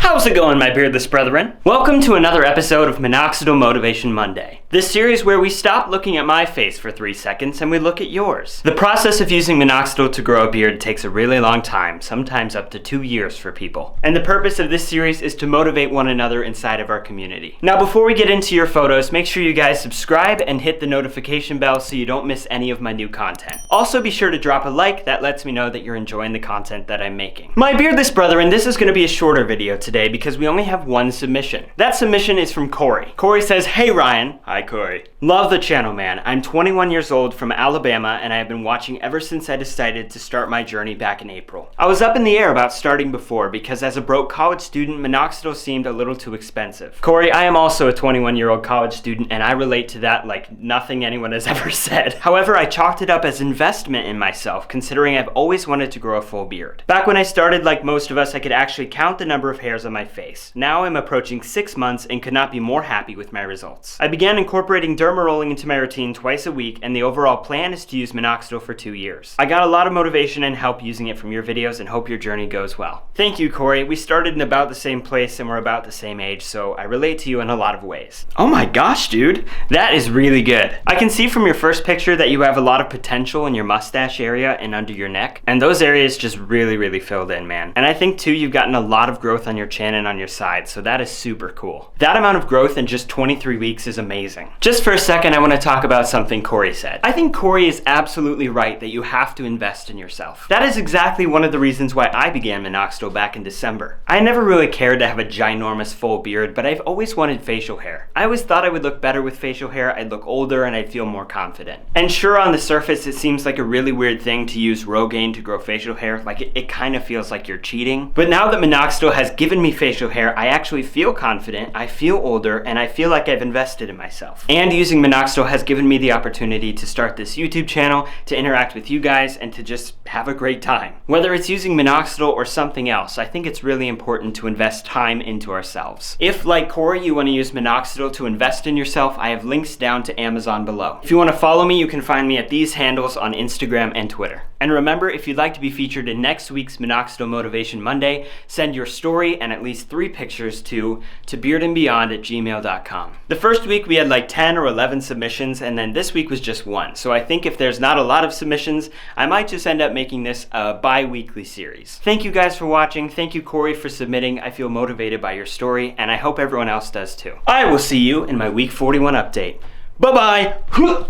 How's it going, my beardless brethren? Welcome to another episode of Minoxidil Motivation Monday. This series where we stop looking at my face for 3 seconds and we look at yours. The process of using Minoxidil to grow a beard takes a really long time, sometimes up to 2 years for people. And the purpose of this series is to motivate one another inside of our community. Now before we get into your photos, make sure you guys subscribe and hit the notification bell so you don't miss any of my new content. Also be sure to drop a like, that lets me know that you're enjoying the content that I'm making. My beardless brethren, this is going to be a shorter video today because we only have one submission. That submission is from Corey. Corey says, "Hey Ryan." Hi Corey. "Love the channel, man. I'm 21 years old from Alabama and I have been watching ever since I decided to start my journey back in April. I was up in the air about starting before because as a broke college student, Minoxidil seemed a little too expensive." Corey, I am also a 21-year-old college student and I relate to that like nothing anyone has ever said. However, I chalked it up as investment in myself, considering I've always wanted to grow a full beard. Back when I started, like most of us, I could actually count the number of hairs on my face. Now I'm approaching 6 months and could not be more happy with my results. I began incorporating derma rolling into my routine twice a week, and the overall plan is to use Minoxidil for 2 years. I got a lot of motivation and help using it from your videos and hope your journey goes well. Thank you, Corey. We started in about the same place and we're about the same age, so I relate to you in a lot of ways. Oh my gosh, dude. That is really good. I can see from your first picture that you have a lot of potential in your mustache area and under your neck, and those areas just really filled in, man. And I think too, you've gotten a lot of growth on your chin and on your side, so that is super cool. That amount of growth in just 23 weeks is amazing. Just for a second, I want to talk about something Corey said. I think Corey is absolutely right that you have to invest in yourself. That is exactly one of the reasons why I began Minoxidil back in December. I never really cared to have a ginormous full beard, but I've always wanted facial hair. I always thought I would look better with facial hair, I'd look older, and I'd feel more confident. And sure, on the surface, it seems like a really weird thing to use Rogaine to grow facial hair, like it kind of feels like you're cheating. But now that Minoxidil has given me facial hair, I actually feel confident, I feel older, and I feel like I've invested in myself. And using Minoxidil has given me the opportunity to start this YouTube channel, to interact with you guys, and to just have a great time. Whether it's using Minoxidil or something else, I think it's really important to invest time into ourselves. If, like Corey, you want to use Minoxidil to invest in yourself, I have links down to Amazon below. If you want to follow me, you can find me at these handles on Instagram and Twitter. And remember, if you'd like to be featured in next week's Minoxidil Motivation Monday, send your story and at least 3 pictures to beardandbeyond@gmail.com. The first week we had like 10 or 11 submissions, and then this week was just 1. So I think if there's not a lot of submissions, I might just end up making this a bi-weekly series. Thank you guys for watching. Thank you, Corey, for submitting. I feel motivated by your story, and I hope everyone else does too. I will see you in my week 41 update. Bye-bye!